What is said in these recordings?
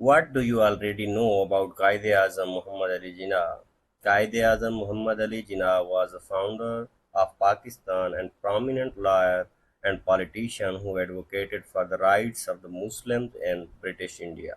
What do you already know about Quaid-e-Azam Muhammad Ali Jinnah? Quaid-e-Azam Muhammad Ali Jinnah was a founder of Pakistan and prominent lawyer and politician who advocated for the rights of the Muslims in British India.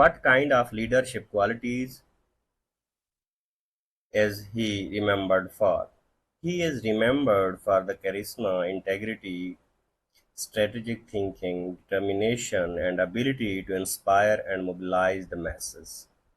What kind of leadership qualities is he remembered for? He is remembered for the charisma, integrity, strategic thinking, determination, and ability to inspire and mobilize the masses.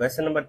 Question number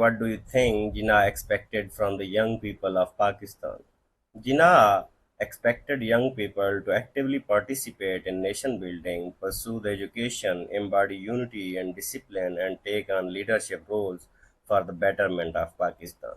what do you think Jinnah expected from the young people of Pakistan? Jinnah expected young people to actively participate in nation building, pursue the education, embody unity and discipline, and take on leadership roles for the betterment of Pakistan.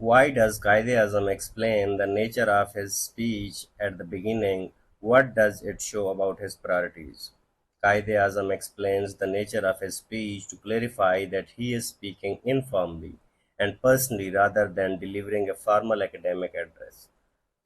Why does Quaid-e-Azam explain the nature of his speech at the beginning? What does it show about his priorities? Quaid-e-Azam explains the nature of his speech to clarify that he is speaking informally and personally rather than delivering a formal academic address.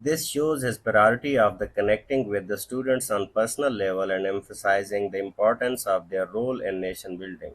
This shows his priority of the connecting with the students on personal level and emphasizing the importance of their role in nation building.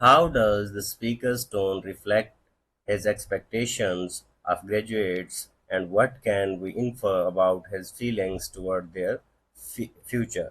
How does the speaker's tone reflect his expectations of graduates, and what can we infer about his feelings toward their future?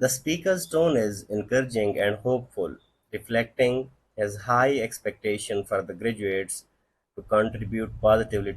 The speaker's tone is encouraging and hopeful, reflecting his high expectation for the graduates to contribute positively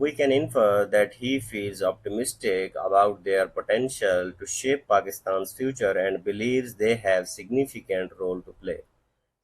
We can infer that he feels optimistic about their potential to shape Pakistan's future and believes they have significant role to play.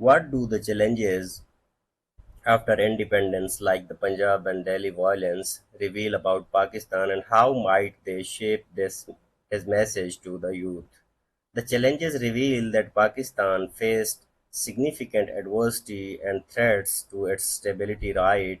What do the challenges after independence, like the Punjab and Delhi violence, reveal about Pakistan, and how might they shape his message to the youth? The challenges reveal that Pakistan faced significant adversity and threats to its stability right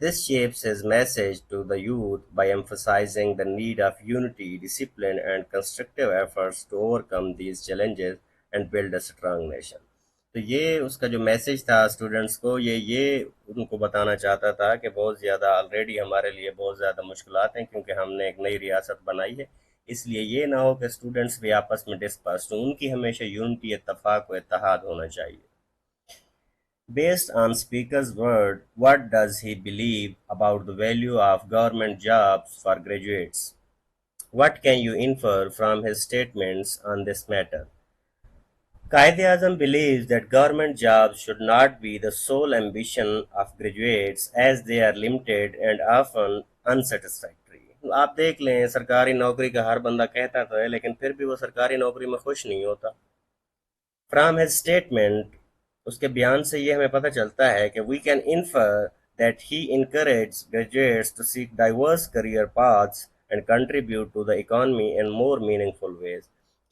This shapes his message to the youth by emphasizing the need of unity, discipline, and constructive efforts to overcome these challenges and build a strong nation. تو یہ اس کا جو message تھا students کو، یہ ان کو بتانا چاہتا تھا کہ بہت زیادہ آلریڈی ہمارے لیے بہت زیادہ مشکلات ہیں، کیونکہ ہم نے ایک نئی ریاست بنائی ہے، اس لیے یہ نہ ہو کہ اسٹوڈنٹس بھی آپس میں ڈسپرس ہوں، ان کی ہمیشہ یونٹی، اتفاق و اتحاد ہونا چاہیے. Based on speaker's word, what does he believe about the value of government jobs for graduates? What can you infer from his statements on this matter? Quaid-e-Azam believes that government jobs should not be the sole ambition of graduates as they are limited and often unsatisfactory. آپ دیکھ لیں سرکاری نوکری کا ہر بندہ کہتا تو ہے لیکن پھر بھی وہ سرکاری نوکری میں خوش نہیں ہوتا. From his statement, اس کے بیان سے یہ ہمیں پتہ چلتا ہے کہ we can infer that he encourages graduates to seek diverse career paths and contribute to the economy in more meaningful ways.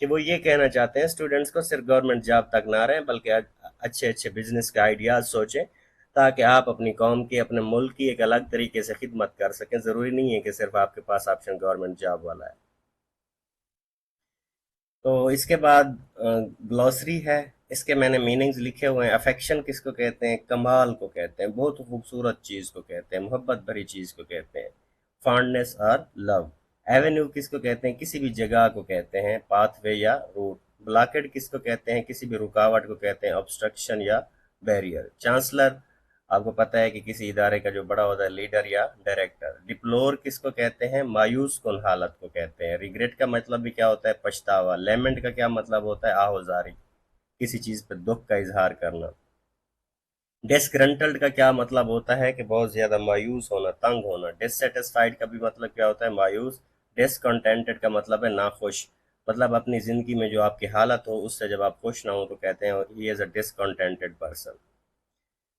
کہ وہ یہ کہنا چاہتے ہیں اسٹوڈنٹس کو صرف گورنمنٹ جاب تک نہ رہیں بلکہ اچھے اچھے بزنس کے آئیڈیاز سوچیں تاکہ آپ اپنی قوم کی، اپنے ملک کی ایک الگ طریقے سے خدمت کر سکیں. ضروری نہیں ہے کہ صرف آپ کے پاس آپشن گورنمنٹ جاب والا ہے. تو اس کے بعد گلوسری ہے، اس کے میں نے میننگز لکھے ہوئے ہیں. افیکشن کس کو کہتے ہیں؟ کمال کو کہتے ہیں، بہت خوبصورت چیز کو کہتے ہیں، محبت بھری چیز کو کہتے ہیں. فانڈنس اور لو. ایونیو کس کو کہتے ہیں؟ کسی بھی جگہ کو کہتے ہیں. پاتھ وے یا روٹ. بلاکڈ کس کو کہتے ہیں؟ کسی بھی رکاوٹ کو کہتے ہیں. obstruction یا بیریئر. چانسلر آپ کو پتہ ہے کہ کسی ادارے کا جو بڑا ہوتا ہے لیڈر یا ڈائریکٹر. ڈپلور کس کو کہتے ہیں؟ مایوس کن حالت کو کہتے ہیں. ریگریٹ کا مطلب بھی کیا ہوتا ہے؟ پچھتاوا. لیمنٹ کا کیا مطلب ہوتا ہے؟ آہوزاری، کسی چیز پہ دکھ کا اظہار کرنا. ڈسگرنٹلڈ کا کیا مطلب ہوتا ہے؟ کہ بہت زیادہ مایوس ہونا، تنگ ہونا. ڈسسیٹسفائیڈ کا بھی مطلب کیا ہوتا ہے؟ مایوس. ڈسکنٹینٹڈ کا مطلب ہے ناخوش، مطلب اپنی زندگی میں جو آپ کی حالت ہو اس سے جب آپ خوش نہ ہو تو کہتے ہیں ہی از اے ڈسکنٹینٹڈ پرسن.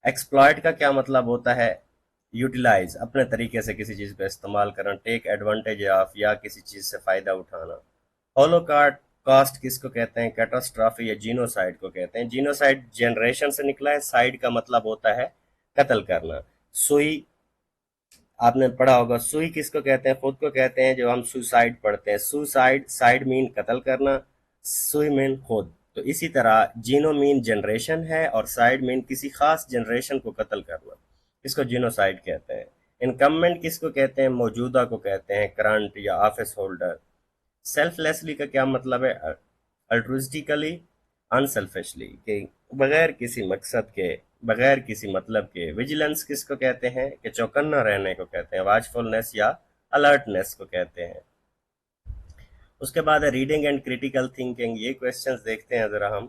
ایکسپلائٹ کا کیا مطلب ہوتا ہے؟ یوٹیلائز، اپنے طریقے سے کسی چیز پہ استعمال کرنا. ٹیک ایڈوانٹیج آف، یا کسی چیز سے فائدہ اٹھانا. ہولو کاسٹ کس کو کہتے ہیں؟ کیٹاسٹرافی یا جینوسائیڈ کو کہتے ہیں. جینوسائیڈ جنریشن سے نکلا ہے، سائیڈ کا مطلب ہوتا ہے قتل کرنا. سوئی آپ نے پڑھا ہوگا، سوئی کس کو کہتے ہیں؟ خود کو کہتے ہیں. جو ہم سوسائڈ پڑھتے ہیں، سوسائڈ، سائیڈ مین قتل کرنا، سوئی مین خود. تو اسی طرح جینو مین جنریشن ہے اور سائیڈ مین کسی خاص جنریشن کو قتل کرنا، اس کو جینوسائیڈ کہتے ہیں. انکمبنٹ کس کو کہتے ہیں؟ موجودہ کو کہتے ہیں، کرنٹ یا آفس ہولڈر. سیلف لیسلی کا کیا مطلب ہے؟ الٹروسٹیکلی، انسیلفشلی، کہ بغیر کسی مقصد کے، بغیر کسی مطلب کے. ویجیلنس کس کو کہتے ہیں؟ کہ چوکنا رہنے کو کہتے ہیں. واچفulness یا الرٹنس کو کہتے ہیں. اس کے بعد ہے ریڈنگ اینڈ کریٹیکل تھنکنگ. یہ کویسچنز دیکھتے ہیں ذرا ہم.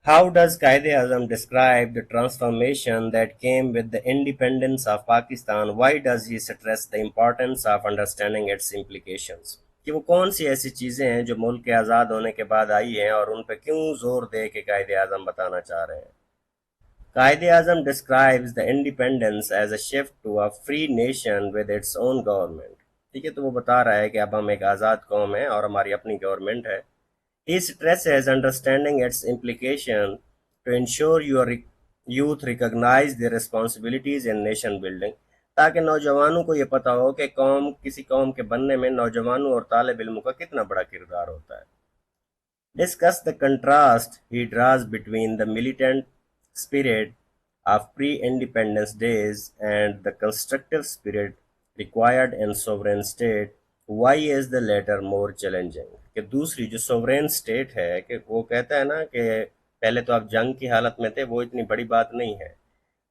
How does Quaid-e-Azam describe the transformation that came with the independence of Pakistan? Why does he stress the importance of understanding its implications? کہ وہ کون سی ایسی چیزیں ہیں جو ملک کے آزاد ہونے کے بعد آئی ہیں اور ان پہ کیوں زور دے کے قائد اعظم بتانا چاہ رہے ہیں. Quaid Azam describes the independence as a shift to a free nation with its own government. ٹھیک ہے، تو وہ بتا رہا ہے کہ اب ہم ایک آزاد قوم ہیں اور ہماری اپنی گورنمنٹ ہے. He stresses understanding its implication to ensure your youth recognize their responsibilities in nation building. تاکہ نوجوانوں کو یہ پتا ہو کہ کسی قوم کے بننے میں نوجوانوں اور طالب علموں کا کتنا بڑا کردار ہوتا ہے. Discuss the contrast he draws between the militant spirit of pre-independence days and the constructive spirit required in sovereign state. Why is the latter more challenging? کہ دوسری جو سوورین اسٹیٹ ہے، کہ وہ کہتا ہے نا کہ پہلے تو آپ جنگ کی حالت میں تھے، وہ اتنی بڑی بات نہیں ہے،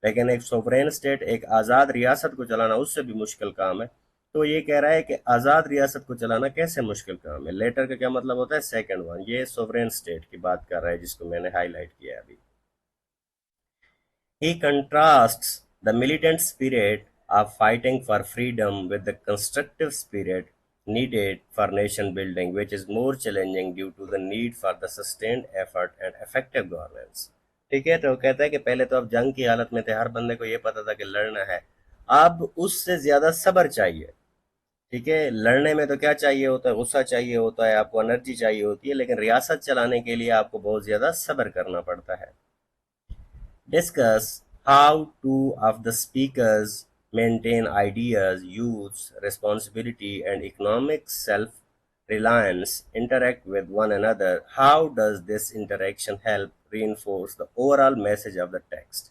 لیکن ایک سوورین اسٹیٹ، ایک آزاد ریاست کو چلانا اس سے بھی مشکل کام ہے. تو یہ کہہ رہا ہے کہ آزاد ریاست کو چلانا کیسے مشکل کام ہے. لیٹر کا کیا مطلب ہوتا ہے؟ Second one. یہ سوورین اسٹیٹ کی بات کر رہا ہے جس کو میں نے ہائی لائٹ کیا ابھی. He contrasts the militant spirit of fighting for freedom with the constructive spirit needed for nation building, which is more challenging due to the need for the sustained effort and effective governance. ٹھیک ہے، تو کہتا ہے کہ پہلے تو اب جنگ کی حالت میں تھے، ہر بندے کو یہ پتا تھا کہ لڑنا ہے. اب اس سے زیادہ صبر چاہیے. ٹھیک ہے، لڑنے میں تو کیا چاہیے ہوتا ہے؟ غصہ چاہیے ہوتا ہے، آپ کو انرجی چاہیے ہوتی ہے، لیکن ریاست چلانے کے لیے آپ کو بہت زیادہ صبر کرنا پڑتا ہے. Discuss how two of the speakers maintain ideas, youths, responsibility, and economic self reliance interact with one another, how does this interaction help reinforce the overall message of the text?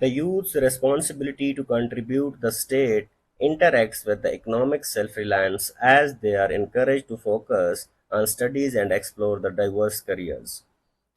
The youth's responsibility to contribute the state interacts with the economic self-reliance as they are encouraged to focus on studies and explore the diverse careers.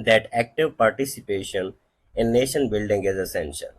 that active participation in nation building is essential.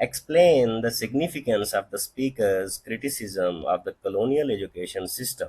Explain the significance of the speaker's criticism of the colonial education system.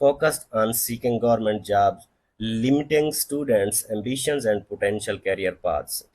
focused on seeking government jobs, limiting students' ambitions and potential career paths.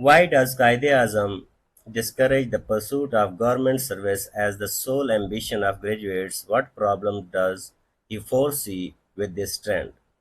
Why does Quaid-e-Azam discourage the pursuit of government service as the sole ambition of graduates? What problem does he foresee with this trend?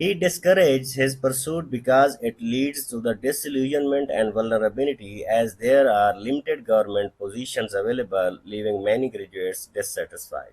He discourages his pursuit because it leads to the disillusionment and vulnerability as there are limited government positions available, leaving many graduates dissatisfied.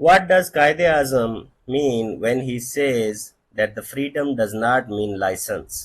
What does Quaid-e-Azam mean when he says that the freedom does not mean license?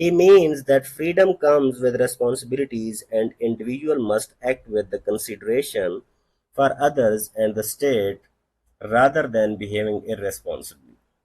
He means that freedom comes with responsibilities and individual must act with the consideration for others and the state rather than behaving irresponsibly.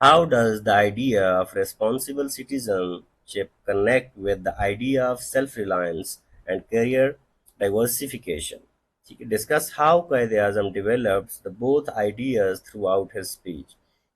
How does the idea of responsible citizenship connect with the idea of self-reliance and career diversification? Discuss how Quaid-e-Azam develops the both ideas throughout his speech.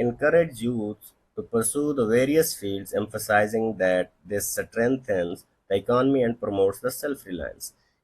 encourage youth to pursue the various fields, emphasizing that this strengthens the economy and promotes the self-reliance।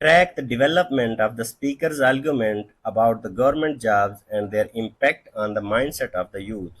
track the development of the speaker's argument about the government jobs and their impact on the mindset of the youth।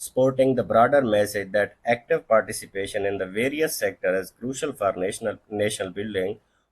supporting the broader message that active participation in the various sectors is crucial for national building।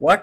What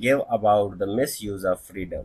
give about the misuse of freedom,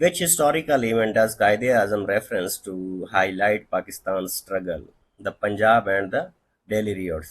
Which historical event does Qaeda Azam reference to highlight Pakistan's struggle? The Punjab and the Delhi riots।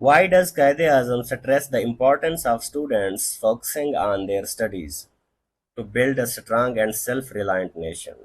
Why does Quaid-e-Azam stress the importance of students focusing on their studies to build a strong and self-reliant nation?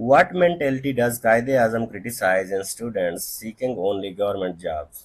What mentality does Quaid-e-Azam criticize in students seeking only government jobs?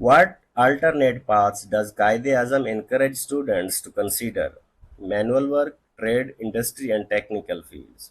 What alternate paths does Qaid-e-Azam encourage students to consider? Manual work, trade, industry and technical fields।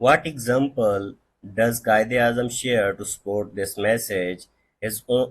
What example does Qaid-e-Azam share to support this message? His own,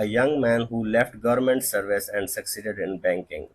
a young man who left government service and succeeded in banking।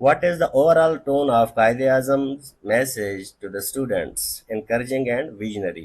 What is the overall tone of Qaid-e-Azam's message to the students? Encouraging and visionary।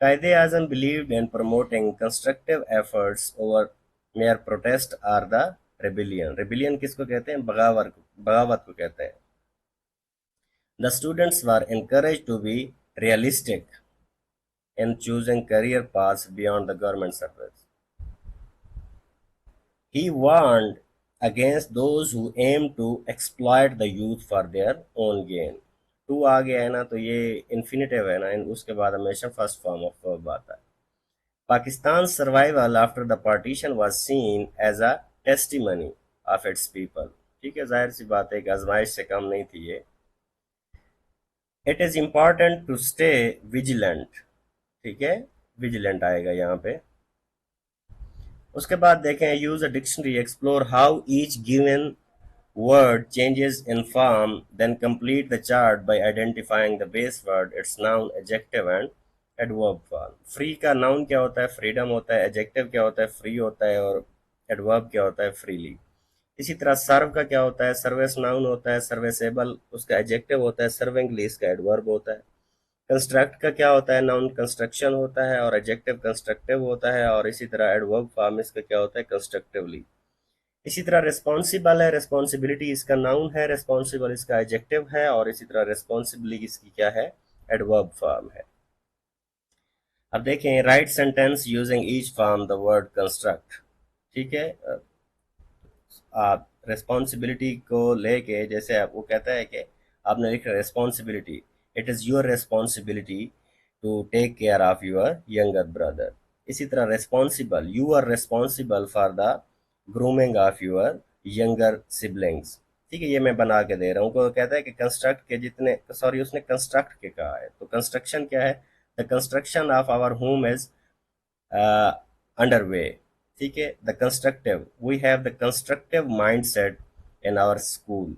Quaid-e-Azam believed in promoting constructive efforts over mere protest or the rebellion کس کو کہتے ہیں؟ بغاوت کو کہتے ہیں. The students were encouraged to be realistic in choosing career paths beyond the government service. He warned against those who aim to exploit the youth for their own gain. ٹو آ گیا ہے نا تو یہ انفینیٹیو ہے نا، اس کے بعد ہمیشہ فرسٹ فارم آف ورب آتا ہے. Pakistan survival after the partition was seen as a testimony of its people. ٹھیک ہے، ظاہر سی بات ہے کہ آزمائش سے کم نہیں تھی یہ. It is important to stay vigilant. ٹھیک ہے، ویجیلنٹ آئے گا یہاں پہ. اس کے بعد دیکھیں use a dictionary explore how each given word changes in form, then complete the chart by identifying the base word, its noun, adjective and adverb form. Free کا noun کیا ہوتا ہے؟ freedom ہوتا ہے. adjective کیا ہوتا ہے؟ free ہوتا ہے. اور adverb کیا ہوتا ہے؟ freely. اسی طرح serve کا کیا ہوتا ہے؟ service noun ہوتا ہے. serviceable اس کا adjective ہوتا ہے. servingly اس کا adverb ہوتا ہے. construct کا کیا ہوتا ہے؟ noun construction ہوتا ہے اور adjective constructive ہوتا ہے. اور اسی طرح adverb form اس کا کیا ہوتا ہے؟ constructively. اسی طرح ریسپانسیبل ہے، ریسپانسبلٹی اس کا ناؤن ہے، ریسپانسیبل اس کا ایڈجیکٹو ہے، اور اسی طرح ریسپانسبلی اس کی کیا ہے؟ ایڈورب فارم ہے. اب دیکھیں write sentence using each form the word construct. ٹھیک ہے، آپ ریسپانسبلٹی کو لے کے جیسے وہ کہتا ہے کہ آپ نے لکھا responsibility, it is your responsibility to take care of your younger brother. اسی طرح responsible, you are responsible for the grooming of your younger siblings. ٹھیک ہے، یہ میں بنا کے دے رہا ہوں. کو کہتا ہے کہ کنسٹرکٹ کے جتنے اس نے کنسٹرکٹ کے کہا ہے تو کنسٹرکشن کیا ہے؟ The construction of our home is under way. ٹھیک ہے، the constructive, we have the constructive mind set in our school.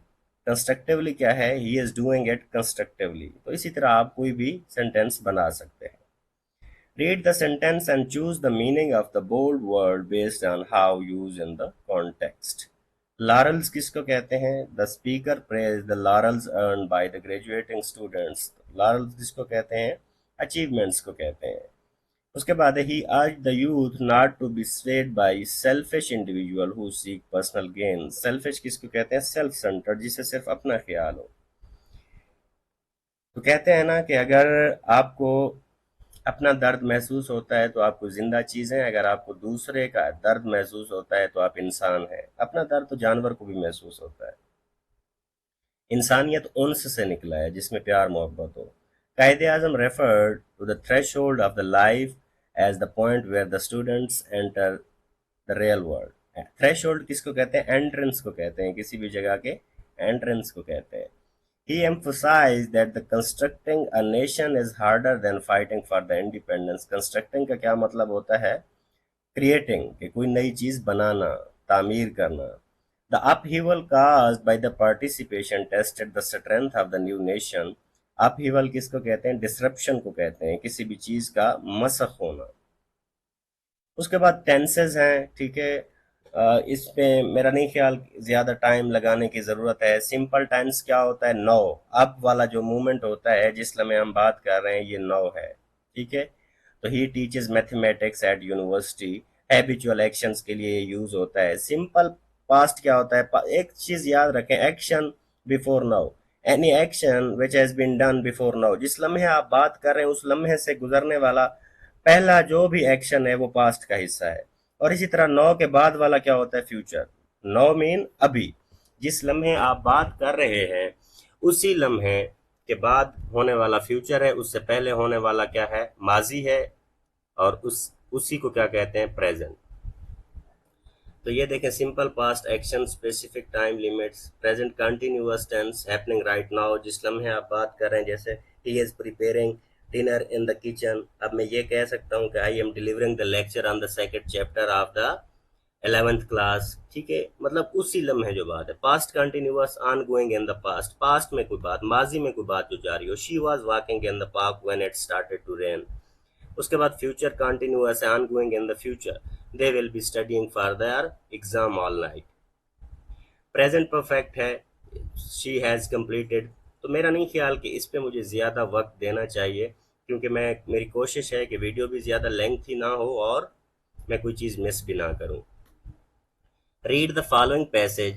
Constructively کیا ہے؟ He is doing it constructively. تو اسی طرح آپ کوئی بھی سینٹینس بنا سکتے ہیں. Read the sentence and choose the meaning of the bold word based on how used in the context. Laurels کس کو کہتے ہیں؟ The speaker praised the laurels earned by the graduating students. Laurels کس کو کہتے ہیں؟ Achievements کو کہتے ہیں. اس کے بعد he urged the youth not to be swayed by selfish individual who seek personal gain. Selfish کس کو کہتے ہیں؟ self centered، جسے صرف اپنا خیال ہو. تو کہتے ہیں نا کہ اگر آپ کو اپنا درد محسوس ہوتا ہے تو آپ کو زندہ چیز ہیں، اگر آپ کو دوسرے کا درد محسوس ہوتا ہے تو آپ انسان ہیں. اپنا درد تو جانور کو بھی محسوس ہوتا ہے. انسانیت انس سے نکلا ہے جس میں پیار محبت ہو. Quaid Azam referred to the threshold of the life as the point where the students enter the real world. Threshold کس کو کہتے ہیں؟ انٹرنس کو کہتے ہیں. کسی بھی جگہ کے انٹرنس کو کہتے ہیں. He emphasized that the constructing a nation is harder than fighting for the independence. Constructing کا کیا مطلب ہوتا ہے؟ Creating، کہ کوئی نئی چیز بنانا، تعمیر کرنا. The upheaval caused by the participation tested the strength of the new nation. Upheaval کس کو کہتے ہیں؟ Disruption کو کہتے ہیں، کسی بھی چیز کا مسخ ہونا. اس کے بعد ٹینسز ہیں. ٹھیک ہے، اس پہ میرا نہیں خیال زیادہ ٹائم لگانے کی ضرورت ہے. سمپل ٹینس کیا ہوتا ہے؟ نو. اب والا جو مومنٹ ہوتا ہے جس لمحے ہم بات کر رہے ہیں یہ نو ہے. ٹھیک ہے، تو he teaches mathematics at university. Habitual actions کے لیے یوز ہوتا ہے. سمپل پاسٹ کیا ہوتا ہے؟ ایک چیز یاد رکھیں، action before now. Any action which has been done before now. جس لمحے آپ بات کر رہے ہیں اس لمحے سے گزرنے والا پہلا جو بھی ایکشن ہے وہ پاسٹ کا حصہ ہے. اور اسی طرح نو کے بعد والا کیا ہوتا ہے؟ فیوچر. نو مین ابھی. جس لمحے آپ بات کر رہے ہیں اسی لمحے کے بعد ہونے والا فیوچر ہے، اس سے پہلے ہونے والا کیا ہے؟ ماضی ہے، اور اسی کو کیا کہتے ہیں؟ پریزنٹ. تو یہ دیکھیں simple past action, specific time limits. Present continuous tense happening right now, جس لمحے آپ بات کر رہے ہیں. جیسے he is preparing dinner in the kitchen. اب میں یہ کہہ سکتا ہوں کہ I am delivering the lecture on the second chapter of the 11th class. ٹھیک ہے، مطلب اسی لمحے جو بات ہے. Past continuous ongoing in the past, past میں کوئی بات، ماضی میں کوئی بات جو جاری ہو. She was walking in the park when it started to rain. اس کے بعد فیوچر کنٹینیوس ہے، ongoing in the future. They will be studying for their exam all night. Present perfect ہے، شی ہیز کمپلیٹڈ. تو میرا نہیں خیال کہ اس پہ مجھے زیادہ وقت دینا چاہیے، کیونکہ میری کوشش ہے کہ ویڈیو بھی زیادہ لینتھی نہ ہو اور میں کوئی چیز مس بھی نہ کروں. Read the following passage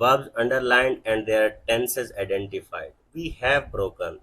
verbs underlined and their tenses identified. We have broken,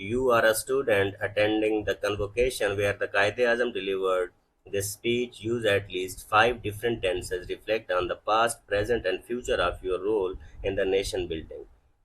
you are a student attending the convocation where the Quaid-e-Azam delivered this speech. Use at least 5 different tenses. Reflect on the past, present and future of your role in the nation building.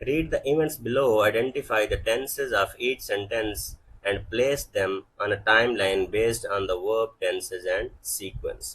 Read the events below, identify the tenses of each sentence and place them on a timeline based on the verb, tenses and sequence.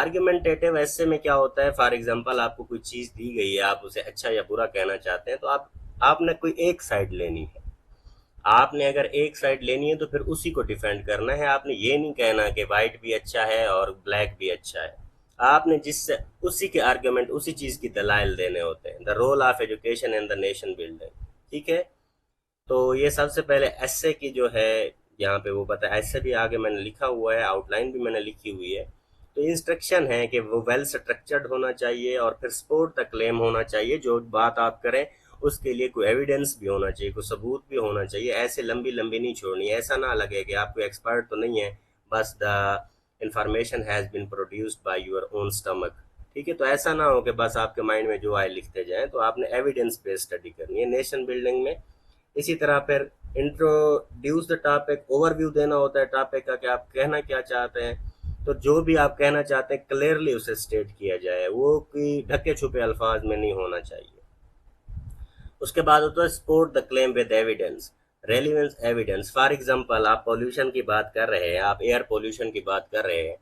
آرگیومنٹیٹیو ایسے میں کیا ہوتا ہے، for example آپ کو کوئی چیز دی گئی ہے، آپ اسے اچھا یا برا کہنا چاہتے ہیں، تو آپ نے کوئی ایک سائڈ لینی ہے. آپ نے اگر ایک سائڈ لینی ہے تو پھر اسی کو ڈیفینڈ کرنا ہے. آپ نے یہ نہیں کہنا کہ وائٹ بھی اچھا ہے اور بلیک بھی اچھا ہے. آپ نے جس سے اسی کے آرگومنٹ، اسی چیز کی دلائل دینے ہوتے ہیں. The role of education in the nation building. ٹھیک ہے. تو یہ سب سے پہلے ایسے کی جو ہے یہاں پہ وہ بتا، ایسے بھی آگے میں نے لکھا ہوا ہے، آؤٹ لائن بھی میں نے لکھی ہوئی ہے. تو انسٹرکشن ہے کہ وہ ویل سٹرکچرڈ ہونا چاہیے اور پھر سپورٹ تک کلیم ہونا چاہیے. جو بات آپ کریں اس کے لیے کوئی ایویڈنس بھی ہونا چاہیے، کوئی ثبوت بھی ہونا چاہیے. ایسے لمبی لمبی نہیں چھوڑنی. ایسا نہ لگے کہ آپ کوئی ایکسپرٹ تو نہیں ہے، بس the information has been produced by your own stomach. ٹھیک ہے. تو ایسا نہ ہو کہ بس آپ کے مائنڈ میں جو آئے لکھتے جائیں. تو آپ نے ایویڈنس پہ اسٹڈی کرنی ہے نیشن بلڈنگ میں. اسی طرح پھر introduce the topic, overview دینا ہوتا ہے ٹاپک کا کہ آپ کہنا کیا چاہتے ہیں. تو جو بھی آپ کہنا چاہتے ہیں کلیئرلی اسے اسٹیٹ کیا جائے، وہ کوئی ڈھکے چھپے الفاظ میں نہیں ہونا چاہیے. اس کے بعد ہوتا ہے support the claim with evidence, relevance evidence. For example آپ پولوشن کی بات کر رہے ہیں، آپ ایئر پولوشن کی بات کر رہے ہیں.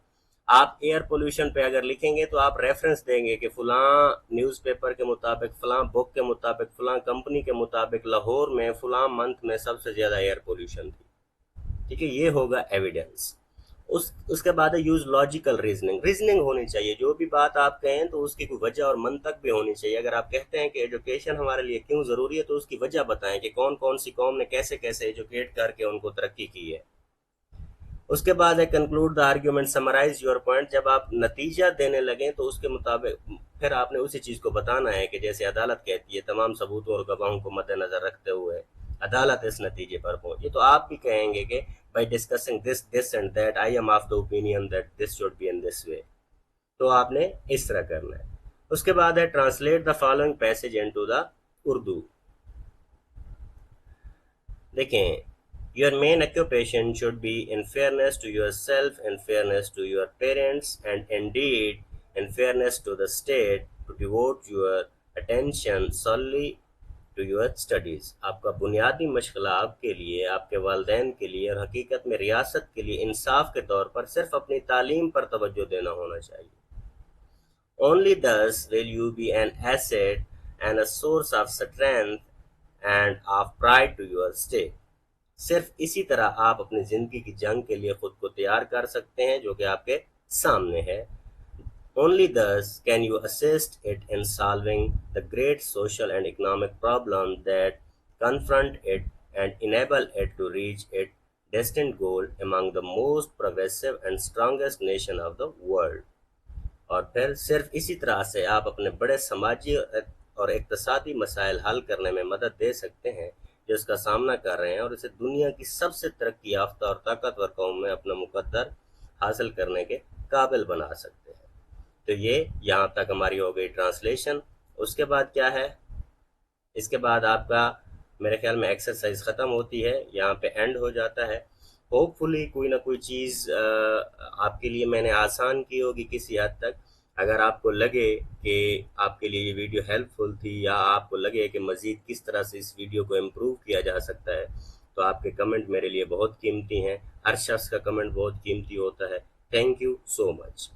آپ ایئر پولوشن پہ اگر لکھیں گے تو آپ ریفرنس دیں گے کہ فلاں نیوز پیپر کے مطابق، فلاں بک کے مطابق، فلاں کمپنی کے مطابق لاہور میں فلاں منتھ میں سب سے زیادہ ایئر پولوشن تھی. ٹھیک ہے. یہ ہوگا ایویڈنس. اس کے بعد ہے یوز لاجیکل ریزننگ. ریزننگ ہونی چاہیے. جو بھی بات آپ کہیں تو اس کی کوئی وجہ اور منطق بھی ہونی چاہیے. اگر آپ کہتے ہیں کہ ایجوکیشن ہمارے لیے کیوں ضروری ہے تو اس کی وجہ بتائیں کہ کون کون سی قوم نے کیسے کیسے ایجوکیٹ کر کے ان کو ترقی کی ہے. اس کے بعد ہے conclude the argument, summarize your point. جب آپ نتیجہ دینے لگیں تو اس کے مطابق پھر آپ نے اسی چیز کو بتانا ہے کہ جیسے عدالت کہتی ہے تمام ثبوتوں اور گواہوں کو مد نظر رکھتے ہوئے عدالت اس نتیجے پر پہنچی. تو آپ بھی کہیں گے کہ by discussing this and that I am of the opinion that this should be in this way. تو آپ نے اس طرح کرنا ہے. اس کے بعد ہے translate the following passage into the Urdu. دیکھیں، your main occupation should be in fairness to yourself, in fairness to your parents, and indeed in fairness to the state, to devote your attention solely to your studies. آپ کا بنیادی مشغلہ آپ کے لیے، آپ کے والدین کے لیے اور حقیقت میں ریاست کے لیے انصاف کے طور پر صرف اپنی تعلیم پر توجہ دینا ہونا چاہیے. Only thus will you be an asset and a source of strength and of pride to your state. صرف اسی طرح آپ اپنی زندگی کی جنگ کے لیے خود کو تیار کر سکتے ہیں جو کہ آپ کے سامنے ہے. Only thus can you assist it in solving the great social and economic problems that confront it and enable it to reach its destined goal among the most progressive and strongest nation of the world. اور پھر صرف اسی طرح سے آپ اپنے بڑے سماجی اور اقتصادی مسائل حل کرنے میں مدد دے سکتے ہیں جو اس کا سامنا کر رہے ہیں، اور اسے دنیا کی سب سے ترقی یافتہ اور طاقتور قوم میں اپنا مقدر حاصل کرنے کے قابل بنا سکتے ہیں. تو یہ یہاں تک ہماری ہو گئی ٹرانسلیشن. اس کے بعد کیا ہے؟ اس کے بعد آپ کا میرے خیال میں ایکسرسائز ختم ہوتی ہے، یہاں پہ اینڈ ہو جاتا ہے. ہوپ فلی کوئی نہ کوئی چیز آپ کے لیے میں نے آسان کی ہوگی کسی حد تک. اگر آپ کو لگے کہ آپ کے لیے یہ ویڈیو ہیلپ فل تھی، یا آپ کو لگے کہ مزید کس طرح سے اس ویڈیو کو امپروو کیا جا سکتا ہے، تو آپ کے کمنٹ میرے لیے بہت قیمتی ہیں. ہر شخص کا کمنٹ بہت قیمتی ہوتا ہے. Thank you so much.